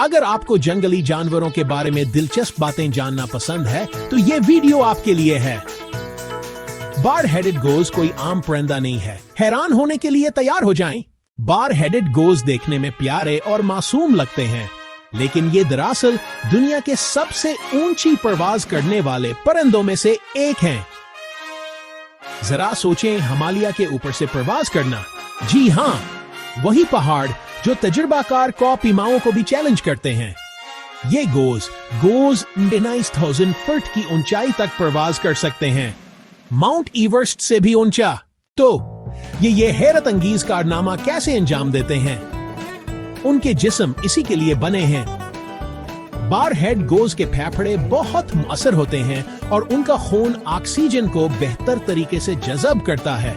अगर आपको जंगली जानवरों के बारे में दिलचस्प बातें जानना पसंद है तो ये वीडियो आपके लिए है। बार हेडेड गोज कोई आम परिंदा नहीं है। हैरान होने के लिए तैयार हो जाएं। बार हेडेड गोज देखने में प्यारे और मासूम लगते हैं, लेकिन ये दरअसल दुनिया के सबसे ऊंची परवाज करने वाले परिंदों में से एक हैं। जरा सोचें, हिमालय के ऊपर से परवाज करना। जी हाँ, वही पहाड़ जो तजुर्बाकार कॉपीमाओं को भी चैलेंज करते हैं। ये गोज 29,000 फुट की ऊंचाई तक परवाज कर सकते हैं, माउंट एवरेस्ट से भी ऊंचा। तो ये हैरत अंगेज कारनामा कैसे अंजाम देते हैं? उनके जिस्म इसी के लिए बने हैं। बार हेड गोज के फेफड़े बहुत मुअस्सर होते हैं और उनका खून ऑक्सीजन को बेहतर तरीके से जज़ब करता है।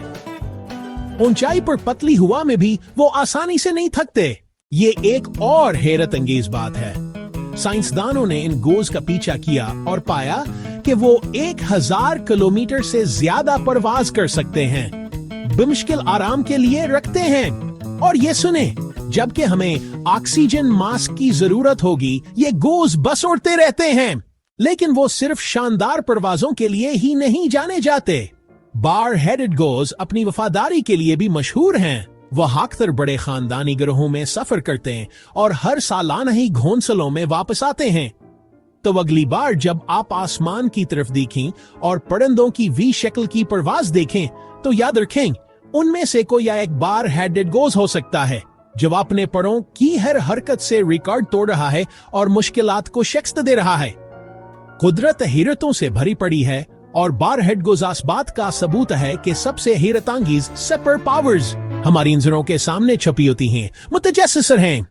ऊंचाई पर पतली हवा में भी वो आसानी से नहीं थकते। ये एक और हैरत अंगेज बात है। साइंसदानों ने इन गोज का पीछा किया और पाया कि वो 1000 किलोमीटर से ज्यादा परवाज कर सकते हैं, बेमुश्किल आराम के लिए रखते हैं। और ये सुने, जबकि हमें ऑक्सीजन मास्क की जरूरत होगी, ये गोज बस उड़ते रहते हैं। लेकिन वो सिर्फ शानदार परवाजों के लिए ही नहीं जाने जाते। बार हेडेड गोज अपनी वफादारी के लिए भी मशहूर हैं। वह अक्सर बड़े खानदानी गिरोहों में सफर करते हैं और हर सालाना ही घोंसलों में वापस आते हैं। तो अगली बार जब आप आसमान की तरफ देखें और परिंदों की वी शक्ल की परवाज देखें, तो याद रखें, उनमें से कोई एक बार हेडेड गोज हो सकता है जो अपने परों की हर हरकत से रिकॉर्ड तोड़ रहा है और मुश्किलात को शिकस्त दे रहा है। कुदरत हैरतों से भरी पड़ी है और बार हेड गोज इस बात का सबूत है कि सबसे हैरत अंगेज सुपर पावर्स हमारी नजरों के सामने छपी होती हैं, मुतजस्सिस हैं।